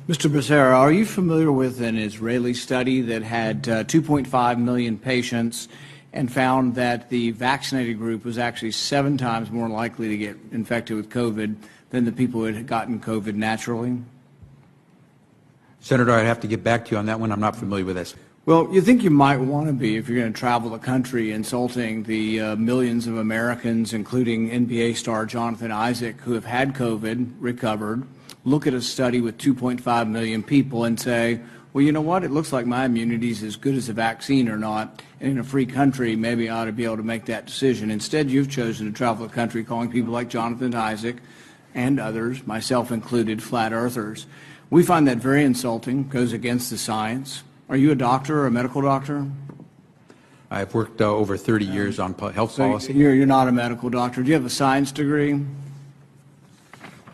Mr. Becerra, are you familiar with an Israeli study that had 2.5 million patients and found that the vaccinated group was actually 7 times more likely to get infected with COVID than the people who had gotten COVID naturally? Senator, I'd have to get back to you on that one. I'm not familiar with this. Well, you think you might want to be if you're going to travel the country insulting the millions of Americans, including NBA star Jonathan Isaac, who have had COVID, recovered, look at a study with 2.5 million people and say, well, you know what, it looks like my immunity is as good as a vaccine or not, and in a free country, maybe I ought to be able to make that decision. Instead, you've chosen to travel the country calling people like Jonathan Isaac and others, myself included, flat earthers. We find that very insulting, goes against the science. Are you a doctor or a medical doctor? I've worked over 30 years on health policy. You're not a medical doctor. Do you have a science degree?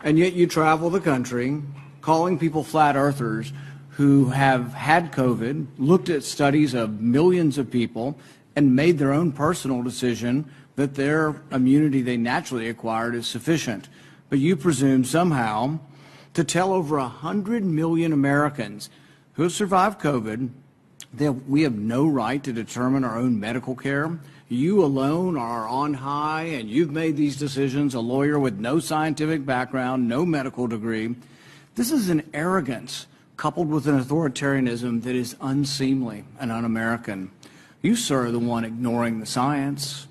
And yet you travel the country calling people flat earthers who have had COVID, looked at studies of millions of people, and made their own personal decision that their immunity they naturally acquired is sufficient. But you presume somehow to tell over 100 million Americans who have survived COVID that we have no right to determine our own medical care. You alone are on high, and you've made these decisions, a lawyer with no scientific background, no medical degree. This is an arrogance coupled with an authoritarianism that is unseemly and un-American. You, sir, are the one ignoring the science.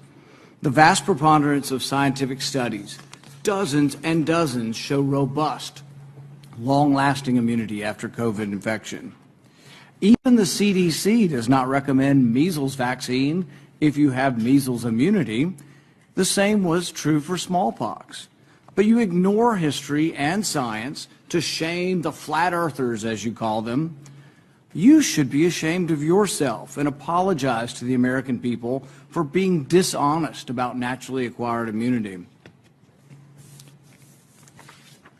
The vast preponderance of scientific studies, dozens and dozens, show robust, long-lasting immunity after COVID infection. Even the CDC does not recommend measles vaccine if you have measles immunity. The same was true for smallpox. But you ignore history and science to shame the flat earthers, as you call them. You should be ashamed of yourself and apologize to the American people for being dishonest about naturally acquired immunity.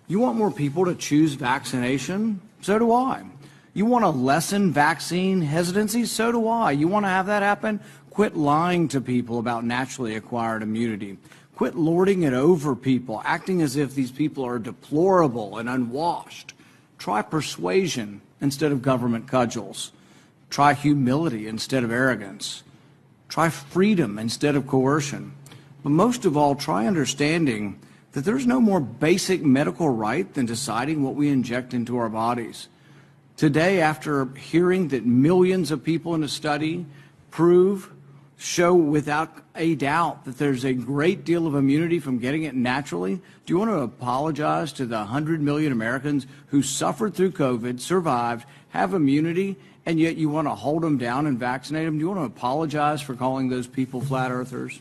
You want more people to choose vaccination? So do I. You want to lessen vaccine hesitancy? So do I. You want to have that happen? Quit lying to people about naturally acquired immunity. Quit lording it over people, acting as if these people are deplorable and unwashed. Try persuasion instead of government cudgels. Try humility instead of arrogance. Try freedom instead of coercion. But most of all, try understanding that there's no more basic medical right than deciding what we inject into our bodies. Today, after hearing that millions of people in a study show without a doubt that there's a great deal of immunity from getting it naturally, do you want to apologize to the 100 million Americans who suffered through COVID, survived, have immunity, and yet you want to hold them down and vaccinate them? Do you want to apologize for calling those people flat earthers?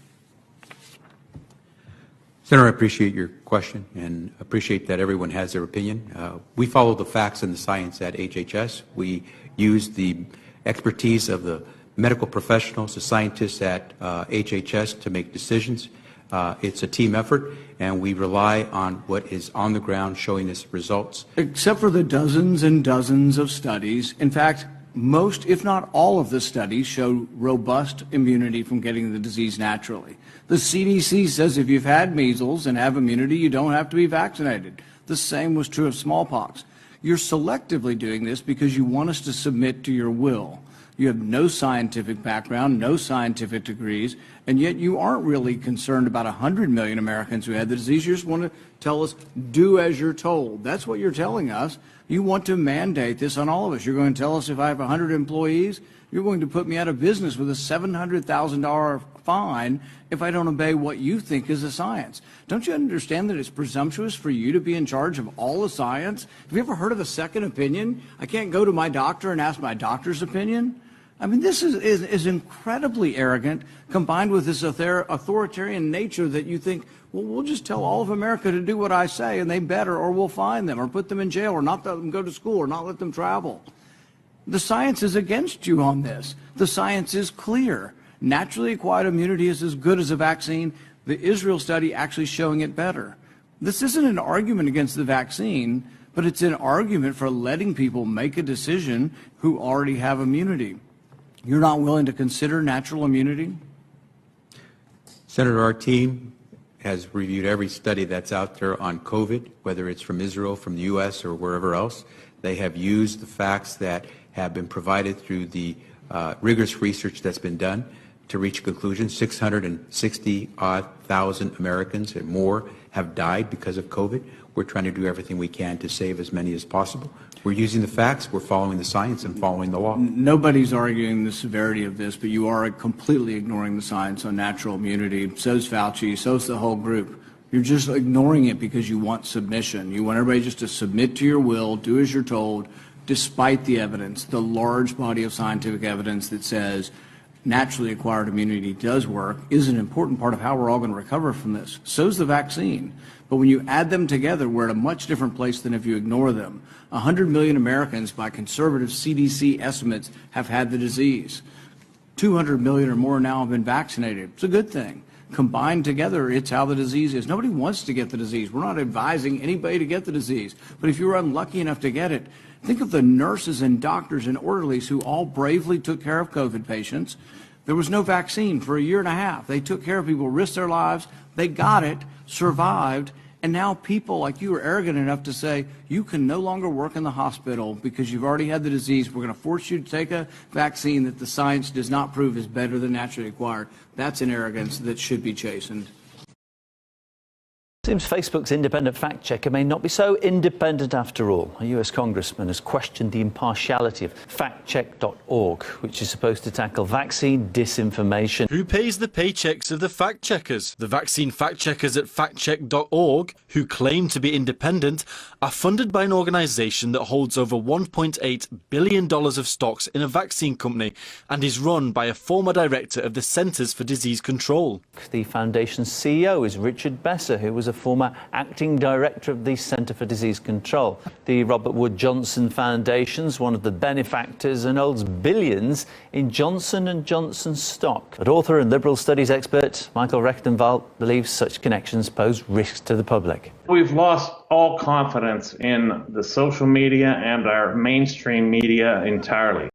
Senator, I appreciate your question and appreciate that everyone has their opinion. We follow the facts and the science at HHS. We use the expertise of the medical professionals, the scientists at HHS to make decisions. It's a team effort, and we rely on what is on the ground showing us results. Except for the dozens and dozens of studies. In fact, most, if not all of the studies show robust immunity from getting the disease naturally. The CDC says if you've had measles and have immunity, you don't have to be vaccinated. The same was true of smallpox. You're selectively doing this because you want us to submit to your will. You have no scientific background, no scientific degrees, and yet you aren't really concerned about 100 million Americans who had the disease. You just want to tell us, do as you're told. That's what you're telling us. You want to mandate this on all of us. You're going to tell us if I have 100 employees, you're going to put me out of business with a $700,000 fine if I don't obey what you think is the science. Don't you understand that it's presumptuous for you to be in charge of all the science? Have you ever heard of a second opinion? I can't go to my doctor and ask my doctor's opinion. I mean, this is incredibly arrogant, combined with this authoritarian nature that you think, well, we'll just tell all of America to do what I say, and they better, or we'll fine them, or put them in jail, or not let them go to school, or not let them travel. The science is against you on this. The science is clear. Naturally acquired immunity is as good as a vaccine. The Israel study actually showing it better. This isn't an argument against the vaccine, but it's an argument for letting people make a decision who already have immunity. You're not willing to consider natural immunity? Senator, our team has reviewed every study that's out there on COVID, whether it's from Israel, from the U.S., or wherever else. They have used the facts that have been provided through the rigorous research that's been done to reach a conclusion. 660,000 Americans and more have died because of COVID. We're trying to do everything we can to save as many as possible. We're using the facts, we're following the science, and following the law. Nobody's arguing the severity of this, but you are completely ignoring the science on natural immunity. So's Fauci, so's the whole group. You're just ignoring it because you want submission. You want everybody just to submit to your will, do as you're told, despite the evidence, the large body of scientific evidence that says naturally acquired immunity does work, is an important part of how we're all going to recover from this. So's the vaccine. But when you add them together, we're at a much different place than if you ignore them. 100 million Americans, by conservative CDC estimates, have had the disease. 200 million or more now have been vaccinated. It's a good thing. Combined together, it's how the disease is. Nobody wants to get the disease. We're not advising anybody to get the disease. But if you were unlucky enough to get it, think of the nurses and doctors and orderlies who all bravely took care of COVID patients. There was no vaccine for a year and a half. They took care of people, risked their lives. They got it, survived, and now people like you are arrogant enough to say you can no longer work in the hospital because you've already had the disease. We're going to force you to take a vaccine that the science does not prove is better than naturally acquired. That's an arrogance that should be chastened. Seems Facebook's independent fact checker may not be so independent after all. A US congressman has questioned the impartiality of factcheck.org, which is supposed to tackle vaccine disinformation. Who pays the paychecks of the fact checkers? The vaccine fact checkers at factcheck.org, who claim to be independent, are funded by an organization that holds over $1.8 billion of stocks in a vaccine company and is run by a former director of the Centers for Disease Control. The foundation's CEO is Richard Besser, who was a former acting director of the Centre for Disease Control. The Robert Wood Johnson Foundation's one of the benefactors and holds billions in Johnson & Johnson stock. But author and liberal studies expert Michael Rechtenwald believes such connections pose risks to the public. We've lost all confidence in the social media and our mainstream media entirely.